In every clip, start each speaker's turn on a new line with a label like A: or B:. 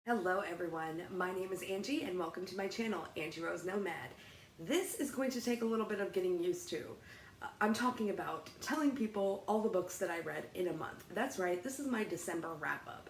A: Hello everyone, my name is Angie and welcome to my channel, Angie Rose Nomad. This is going to take a little bit of getting used to. I'm talking about telling people all the books that I read in a month. That's right, this is my December wrap up.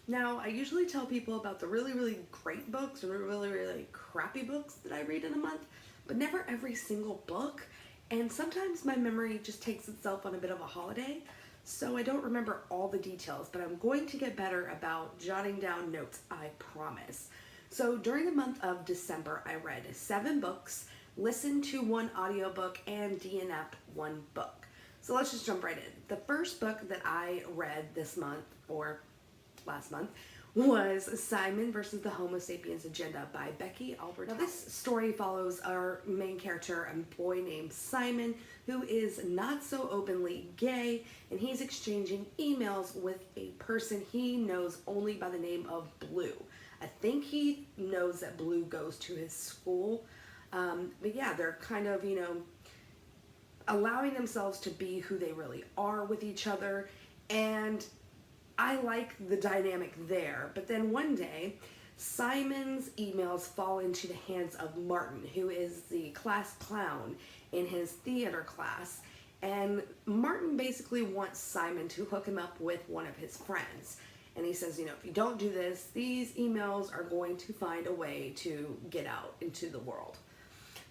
A: Now, I usually tell people about the really great books or really crappy books that I read in a month, but never every single book. And sometimes my memory just takes itself on a bit of a holiday. So I don't remember all the details, but I'm going to get better about jotting down notes, I promise. So during the month of December, I read 7 books, listened to 1 audiobook, and DNF'd 1 book. So let's just jump right in. The first book that I read this month, or last month, was Simon versus the Homo Sapiens Agenda by Becky, Albertalli. Now this story follows our main character, a boy named Simon, who is not so openly gay, and he's exchanging emails with a person he knows only by the name of Blue. I think he knows that Blue goes to his school, but yeah, they're kind of, allowing themselves to be who they really are with each other, and I like the dynamic there. But then one day, Simon's emails fall into the hands of Martin, who is the class clown in his theater class. And Martin basically wants Simon to hook him up with one of his friends. And he says, if you don't do this, these emails are going to find a way to get out into the world.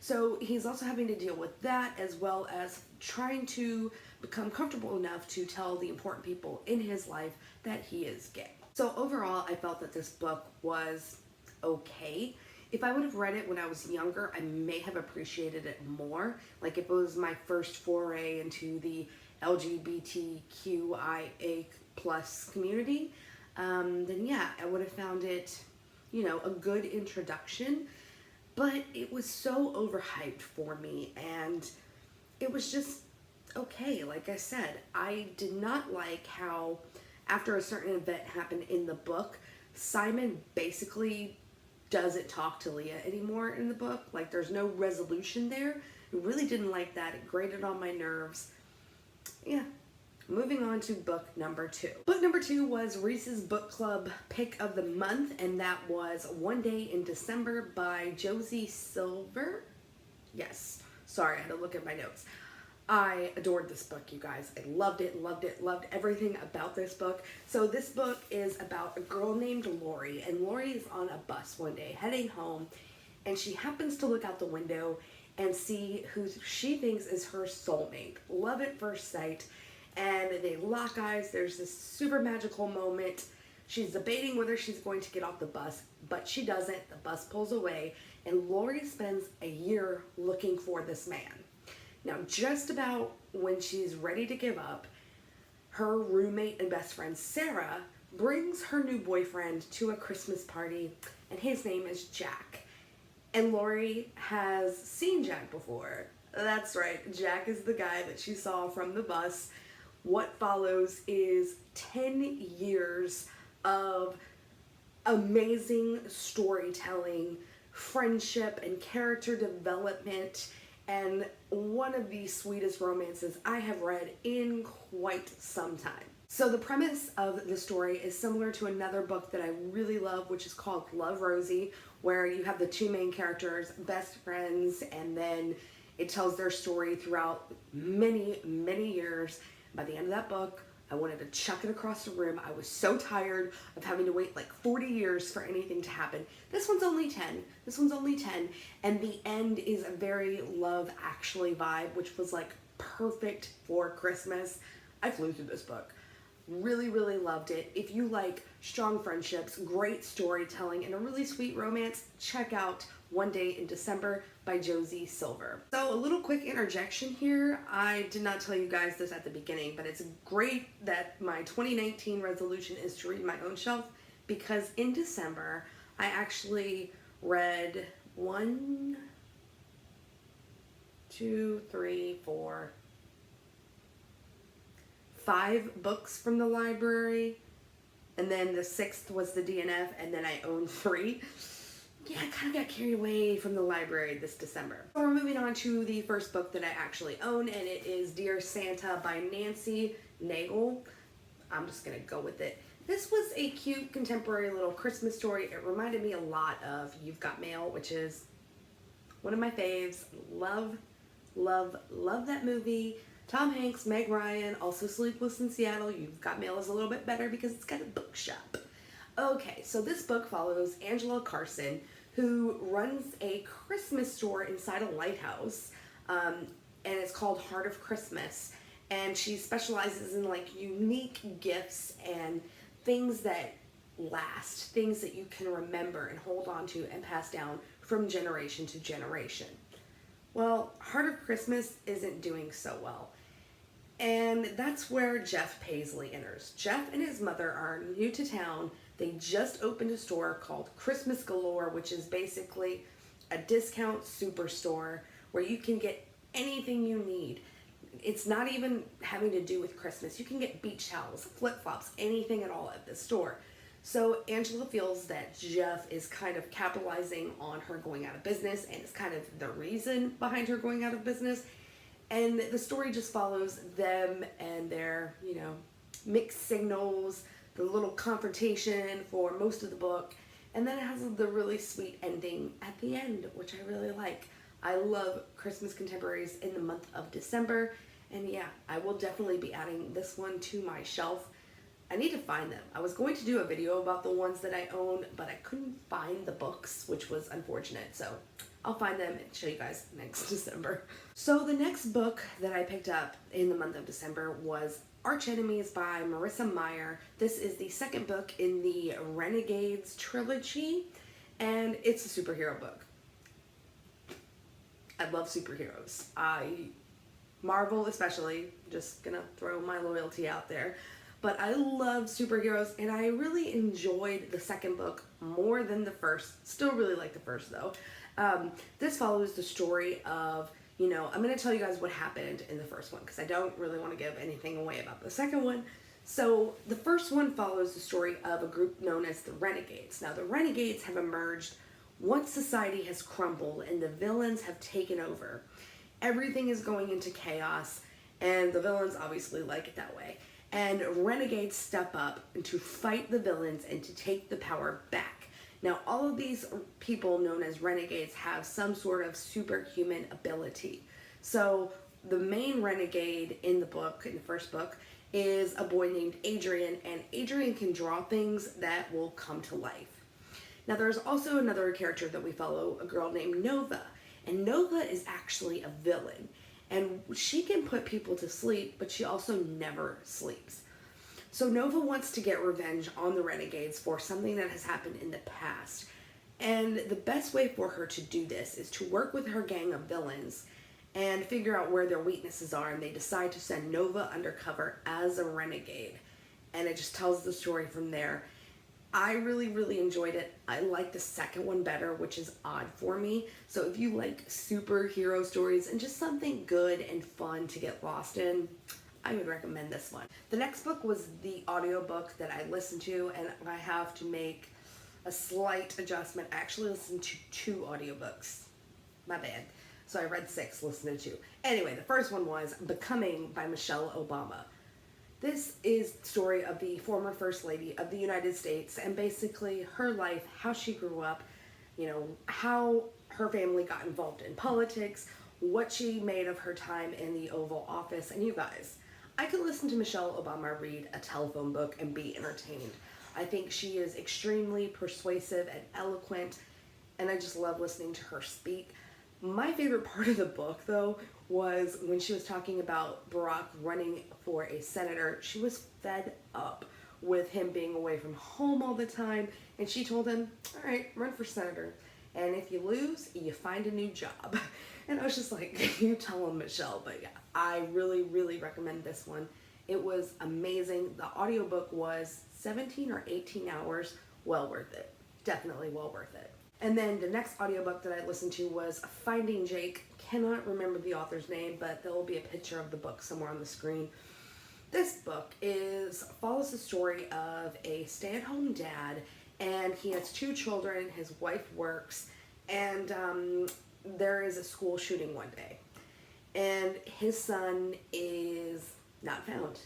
A: So he's also having to deal with that, as well as trying to become comfortable enough to tell the important people in his life that he is gay. So overall, I felt that this book was okay. If I would have read it when I was younger, I may have appreciated it more. Like if it was my first foray into the LGBTQIA plus community, then yeah, I would have found it, a good introduction. But it was so overhyped for me, and it was just okay. Like I said, I did not like how after a certain event happened in the book, Simon basically doesn't talk to Leah anymore in the book. Like there's no resolution there. I really didn't like that. It grated on my nerves. Yeah. Moving on to book number 2. Book number 2 was Reese's book club pick of the month, and that was One Day in December by Josie Silver. Yes, sorry, I had to look at my notes. I adored this book, you guys. I loved it, loved everything about this book. So this book is about a girl named Lori, and Lori is on a bus one day heading home, and she happens to look out the window and see who she thinks is her soulmate. Love at first sight. And they lock eyes. There's this super magical moment. She's debating whether she's going to get off the bus, but she doesn't. The bus pulls away, and Lori spends a year looking for this man. Now, just about when she's ready to give up, her roommate and best friend, Sarah, brings her new boyfriend to a Christmas party, and his name is Jack. And Lori has seen Jack before. That's right, Jack is the guy that she saw from the bus. What follows is 10 years of amazing storytelling, friendship, and character development, and one of the sweetest romances I have read in quite some time. So the premise of the story is similar to another book that I really love, which is called Love, Rosie, where you have the 2 main characters, best friends, and then it tells their story throughout many years. By the end of that book, I wanted to chuck it across the room. I was so tired of having to wait like 40 years for anything to happen. This one's only 10. And the end is a very Love Actually vibe, which was like perfect for Christmas. I flew through this book. Really loved it. If you like strong friendships, great storytelling, and a really sweet romance, check out One Day in December by Josie Silver. So a little quick interjection here. I did not tell you guys this at the beginning, but it's great that my 2019 resolution is to read my own shelf, because in December, I actually read 1, 2, 3, 4, 5 books from the library, and then the 6th was the DNF, and then I own 3. Yeah, I kind of got carried away from the library this December. So we're moving on to the first book that I actually own, and it is Dear Santa by Naigle. I'm just gonna go with it. This was a cute contemporary little Christmas story. It reminded me a lot of You've Got Mail, which is one of my faves. Love, love, love that movie. Tom Hanks, Meg Ryan, also Sleepless in Seattle. You've Got Mail is a little bit better because it's got a bookshop. Okay, so this book follows Angela Carson, who runs a Christmas store inside a lighthouse, and it's called Heart of Christmas. And she specializes in like unique gifts and things that last, things that you can remember and hold on to and pass down from generation to generation. Well, Heart of Christmas isn't doing so well. And that's where Jeff Paisley enters. Jeff and his mother are new to town. They just opened a store called Christmas Galore, which is basically a discount superstore where you can get anything you need. It's not even having to do with Christmas. You can get beach towels, flip-flops, anything at all at the store. So Angela feels that Jeff is kind of capitalizing on her going out of business and is kind of the reason behind her going out of business. And the story just follows them and their, mixed signals, the little confrontation for most of the book. And then it has the really sweet ending at the end, which I really like. I love Christmas contemporaries in the month of December. And yeah, I will definitely be adding this one to my shelf. I need to find them. I was going to do a video about the ones that I own, but I couldn't find the books, which was unfortunate. So I'll find them and show you guys next December. So the next book that I picked up in the month of December was Archenemies by Marissa Meyer. This is the second book in the Renegades trilogy, and it's a superhero book. I love superheroes. Marvel especially, just gonna throw my loyalty out there. But I love superheroes, and I really enjoyed the second book more than the first. Still really like the first though. This follows the story of, I'm gonna tell you guys what happened in the first one because I don't really want to give anything away about the second one. So the first one follows the story of a group known as the Renegades. Now the Renegades have emerged once society has crumbled and the villains have taken over. Everything is going into chaos, and the villains obviously like it that way. And renegades step up to fight the villains and to take the power back. Now, all of these people known as renegades have some sort of superhuman ability. So the main renegade in the book, in the first book, is a boy named Adrian, and Adrian can draw things that will come to life. Now, there's also another character that we follow, a girl named Nova. And Nova is actually a villain. And she can put people to sleep, but she also never sleeps. So Nova wants to get revenge on the Renegades for something that has happened in the past. And the best way for her to do this is to work with her gang of villains and figure out where their weaknesses are. And they decide to send Nova undercover as a renegade. And it just tells the story from there. I really, really enjoyed it. I like the second one better, which is odd for me. So if you like superhero stories and just something good and fun to get lost in, I would recommend this one. The next book was the audiobook that I listened to, and I have to make a slight adjustment. I actually listened to 2 audiobooks. My bad. So I read 6, listened to 2. Anyway, the first one was Becoming by Michelle Obama. This is the story of the former First Lady of the United States and basically her life, how she grew up, how her family got involved in politics, what she made of her time in the Oval Office. And you guys, I could listen to Michelle Obama read a telephone book and be entertained. I think she is extremely persuasive and eloquent, and I just love listening to her speak. My favorite part of the book, though, was when she was talking about Barack running for a senator. She was fed up with him being away from home all the time, and she told him, all right, run for senator, and if you lose, you find a new job. And I was just like, you tell him, Michelle. But yeah, I really, really recommend this one. It was amazing. The audiobook was 17 or 18 hours. Well worth it. Definitely well worth it. And then the next audiobook that I listened to was Finding Jake. Cannot remember the author's name, but there will be a picture of the book somewhere on the screen. This book follows the story of a stay-at-home dad, and he has 2 children. His wife works, and there is a school shooting one day, and his son is not found.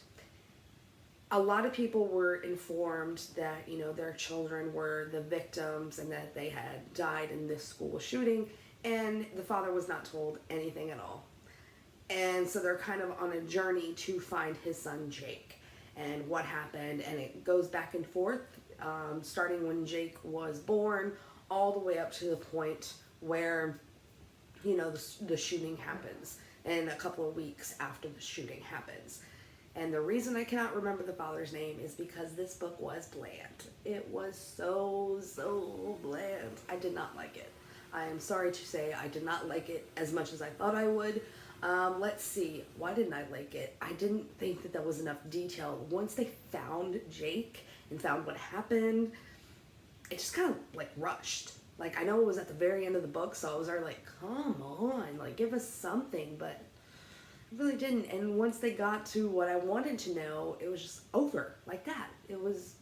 A: A lot of people were informed that, you know, their children were the victims and that they had died in this school shooting, and the father was not told anything at all. And so they're kind of on a journey to find his son Jake and what happened, and it goes back and forth, starting when Jake was born all the way up to the point where, you know, the shooting happens, and a couple of weeks after the shooting happens. And the reason I cannot remember the father's name is because this book was bland. It was so bland. I did not like it. I am sorry to say I did not like it as much as I thought I would. Let's see. Why didn't I like it? I didn't think that there was enough detail. Once they found Jake and found what happened, it just kind of like rushed. Like, I know it was at the very end of the book, so I was already like, come on, like, give us something, but it really didn't. And once they got to what I wanted to know, it was just over like that. It was,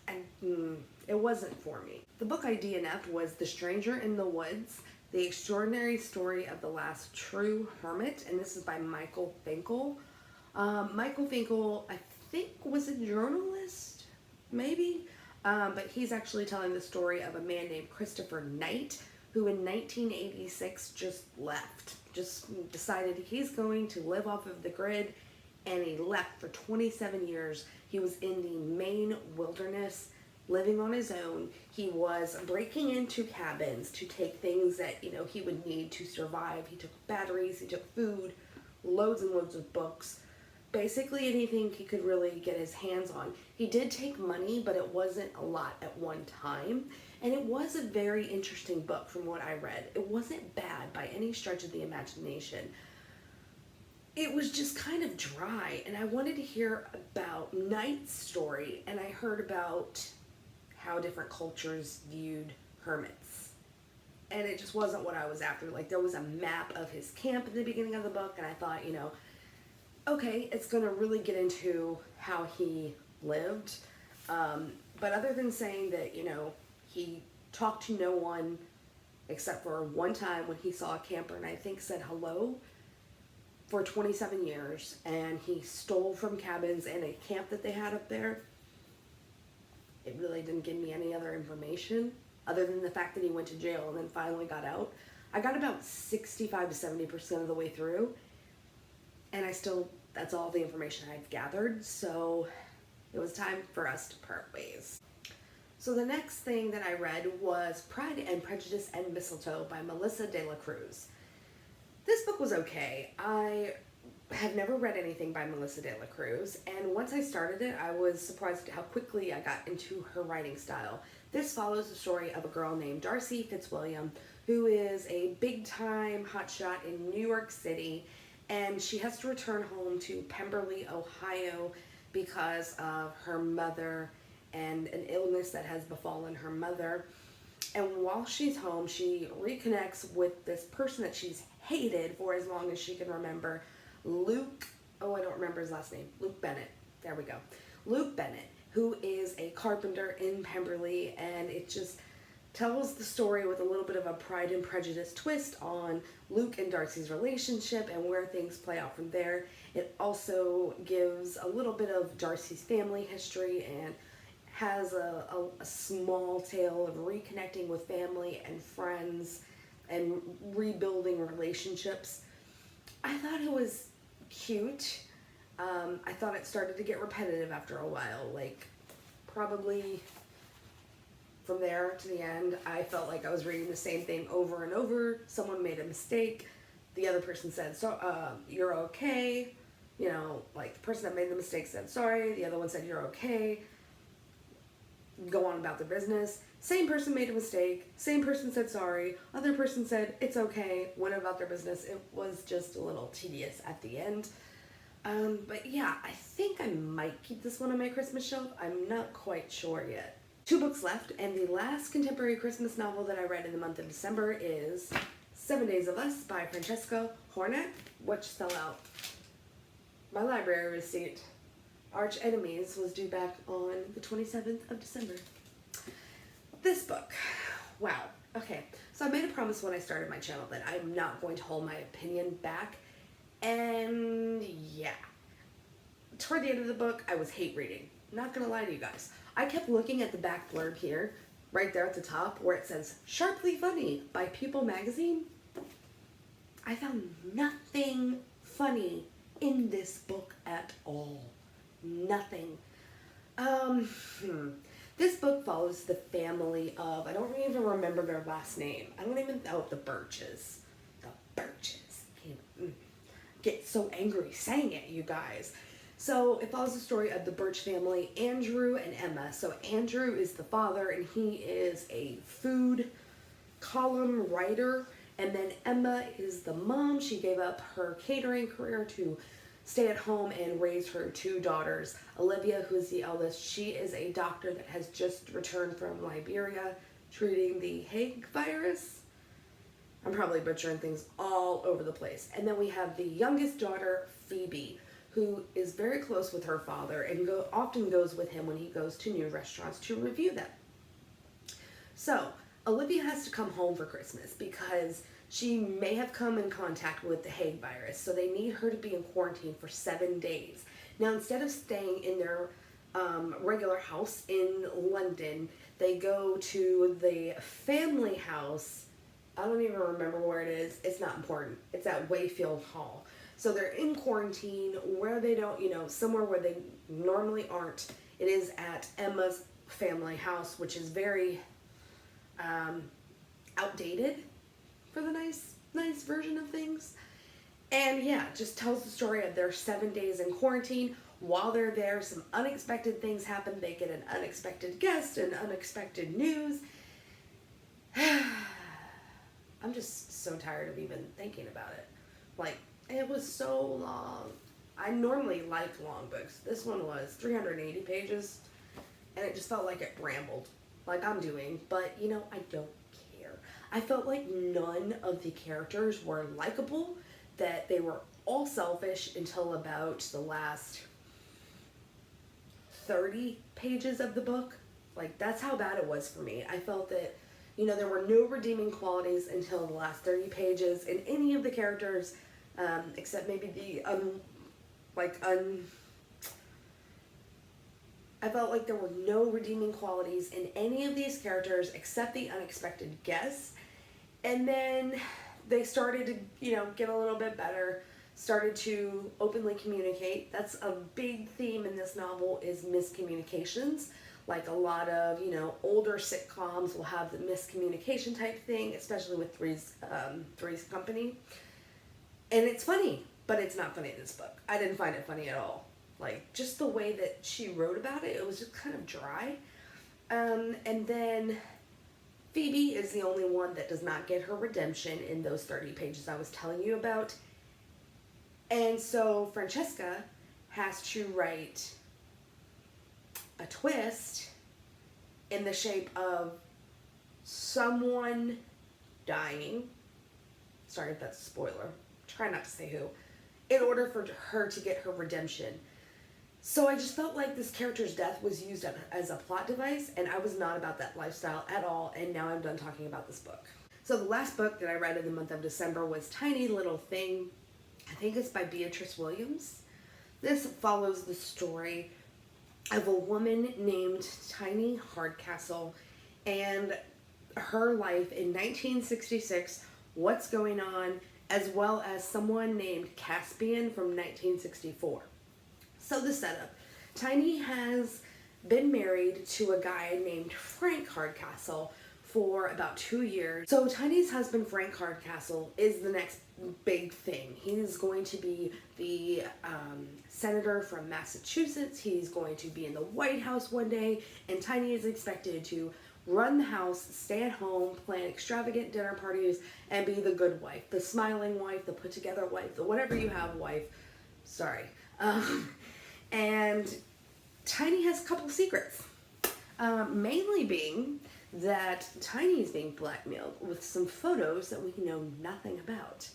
A: and it wasn't for me. The book I DNF'd was The Stranger in the Woods, The Extraordinary Story of the Last True Hermit, and this is by Michael Finkel. Michael Finkel, I think, was a journalist, maybe, but he's actually telling the story of a man named Christopher Knight, who in 1986 just left, just decided he's going to live off of the grid, and he left for 27 years. He was in the Maine wilderness, living on his own. He was breaking into cabins to take things that, you know, he would need to survive. He took batteries, he took food, loads and loads of books, basically anything he could really get his hands on. He did take money, but it wasn't a lot at one time. And it was a very interesting book from what I read. It wasn't bad by any stretch of the imagination. It was just kind of dry, and I wanted to hear about Knight's story, and I heard about how different cultures viewed hermits. And it just wasn't what I was after. Like, there was a map of his camp at the beginning of the book, and I thought, you know, okay, it's going to really get into how he lived. But other than saying that, you know, he talked to no one except for one time when he saw a camper and I think said hello for 27 years, and he stole from cabins and a camp that they had up there. It really didn't give me any other information other than the fact that he went to jail and then finally got out. I got about 65 to 70% of the way through, and that's all the information I've gathered, so it was time for us to part ways. So the next thing that I read was Pride and Prejudice and Mistletoe by Melissa de la Cruz. This book was okay. I had never read anything by Melissa de la Cruz, and once I started it, I was surprised at how quickly I got into her writing style. This follows the story of a girl named Darcy Fitzwilliam, who is a big-time hotshot in New York City, and she has to return home to Pemberley, Ohio, because of her mother and an illness that has befallen her mother. And while she's home, she reconnects with this person that she's hated for as long as she can remember, Luke, oh, I don't remember his last name, Luke Bennett, there we go. Luke Bennett, who is a carpenter in Pemberley, and it just tells the story with a little bit of a Pride and Prejudice twist on Luke and Darcy's relationship and where things play out from there. It also gives a little bit of Darcy's family history and has a small tale of reconnecting with family and friends and rebuilding relationships. I thought it was cute. I thought it started to get repetitive after a while, like probably from there to the end. I felt like I was reading the same thing over and over. Someone made a mistake. The other person said, so, you're okay. You know, like the person that made the mistake said sorry. The other one said, you're okay. Go on about their business. Same person made a mistake. Same person said sorry. Other person said, it's okay. Went about their business. It was just a little tedious at the end. But yeah, I think I might keep this one on my Christmas shelf. I'm not quite sure yet. 2 books left, and the last contemporary Christmas novel that I read in the month of December is 7 Days of Us by Francesca Hornak, which fell out. My library receipt. Archenemies was due back on the 27th of December. This book, wow. Okay, so I made a promise when I started my channel that I'm not going to hold my opinion back, and yeah. toward the end of the book, I was hate reading. Not gonna lie to you guys. I kept looking at the back blurb here, right there at the top, where it says, Sharply Funny by People Magazine. I found nothing funny in this book at all. Nothing. This book follows the family of, I don't even remember their last name. I don't even know the Birches. The Birches. Can't get so angry saying it, you guys. So it follows the story of the Birch family, Andrew and Emma. So Andrew is the father, and he is a food column writer. And then Emma is the mom. She gave up her catering career to stay at home and raise her two daughters. Olivia, who is the eldest, she is a doctor that has just returned from Liberia treating the Hague virus. I'm probably butchering things all over the place. And then we have the youngest daughter, Phoebe, who is very close with her father and often goes with him when he goes to new restaurants to review them. So Olivia has to come home for Christmas because she may have come in contact with the Hague virus, so they need her to be in quarantine for 7 days. Now, instead of staying in their regular house in London, they go to the family house. I don't even remember where it is. It's not important. It's at Wayfield Hall. So they're in quarantine where they don't, somewhere where they normally aren't. It is at Emma's family house, which is very outdated for the nice version of things. And yeah, just tells the story of their 7 days in quarantine. While they're there, some unexpected things happen. They get an unexpected guest and unexpected news. I'm just so tired of even thinking about it. Like, it was so long. I normally like long books. This one was 380 pages, and it just felt like it rambled, like I'm doing. But, I don't care. I felt like none of the characters were likable, that they were all selfish until about the last 30 pages of the book. Like, that's how bad it was for me. I felt that, there were no redeeming qualities until the last 30 pages in any of the characters, except maybe I felt like there were no redeeming qualities in any of these characters except the unexpected guests. And then they started to, get a little bit better, started to openly communicate. That's a big theme in this novel, is miscommunications. Like a lot of, older sitcoms will have the miscommunication type thing, especially with Three's Company. And it's funny, but it's not funny in this book. I didn't find it funny at all. Like, just the way that she wrote about it, it was just kind of dry. And then Phoebe is the only one that does not get her redemption in those 30 pages I was telling you about. And so Francesca has to write a twist in the shape of someone dying. Sorry if that's a spoiler. Try not to say who. In order for her to get her redemption. So I just felt like this character's death was used as a plot device, and I was not about that lifestyle at all, and now I'm done talking about this book. So the last book that I read in the month of December was Tiny Little Thing. I think it's by Beatriz Williams. This follows the story of a woman named Tiny Hardcastle and her life in 1966, what's going on, as well as someone named Caspian from 1964. So the setup. Tiny has been married to a guy named Frank Hardcastle for about 2 years. So Tiny's husband, Frank Hardcastle, is the next big thing. He's going to be the senator from Massachusetts. He's going to be in the White House one day, and Tiny is expected to run the house, stay at home, plan extravagant dinner parties, and be the good wife, the smiling wife, the put-together wife, the whatever you have wife. Sorry. And Tiny has a couple secrets, mainly being that Tiny is being blackmailed with some photos that we know nothing about.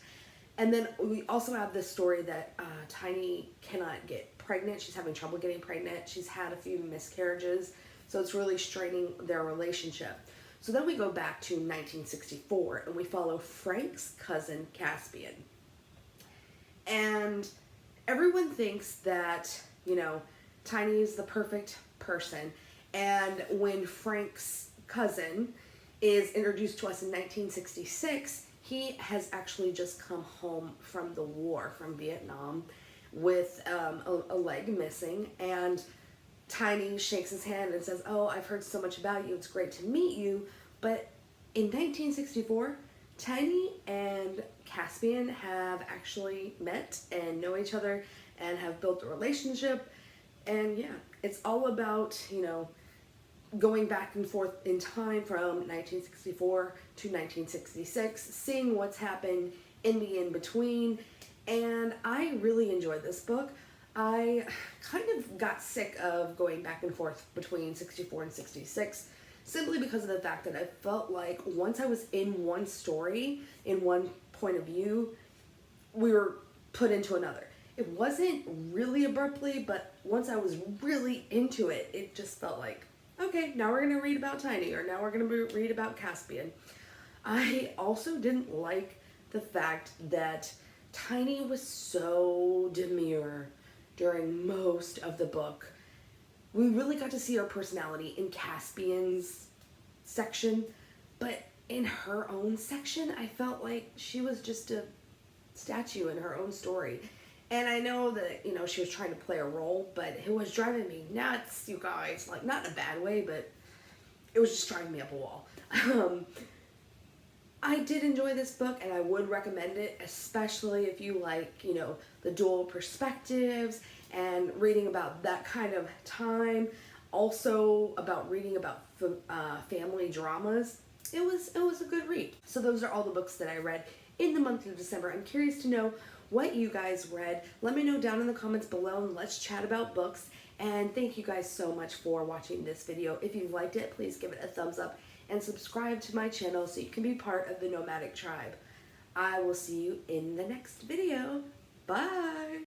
A: And then we also have this story that Tiny cannot get pregnant. She's having trouble getting pregnant. She's had a few miscarriages, so it's really straining their relationship. So then we go back to 1964, and we follow Frank's cousin, Caspian. And everyone thinks that you know, Tiny is the perfect person. And when Frank's cousin is introduced to us in 1966, he has actually just come home from the war, from Vietnam, with a leg missing. And Tiny shakes his hand and says, "Oh, I've heard so much about you. It's great to meet you." But in 1964, Tiny and Caspian have actually met and know each other and have built a relationship. And yeah, it's all about, you know, going back and forth in time from 1964 to 1966, seeing what's happened in the in-between. And I really enjoyed this book. I kind of got sick of going back and forth between 64 and 66, simply because of the fact that I felt like once I was in one story, in one point of view, we were put into another. It wasn't really abruptly, but once I was really into it, it just felt like, okay, now we're going to read about Tiny, or now we're going to read about Caspian. I also didn't like the fact that Tiny was so demure during most of the book. We really got to see her personality in Caspian's section, but in her own section, I felt like she was just a statue in her own story. And I know that, you know, she was trying to play a role, but it was driving me nuts, you guys. Like, not in a bad way, but it was just driving me up a wall. I did enjoy this book, and I would recommend it, especially if you like, you know, the dual perspectives and reading about that kind of time. Also about reading about family dramas. It was a good read. So those are all the books that I read in the month of December. I'm curious to know what you guys read. Let me know down in the comments below, and let's chat about books. And thank you guys so much for watching this video. If you liked it, please give it a thumbs up and subscribe to my channel so you can be part of the nomadic tribe. I will see you in the next video. Bye!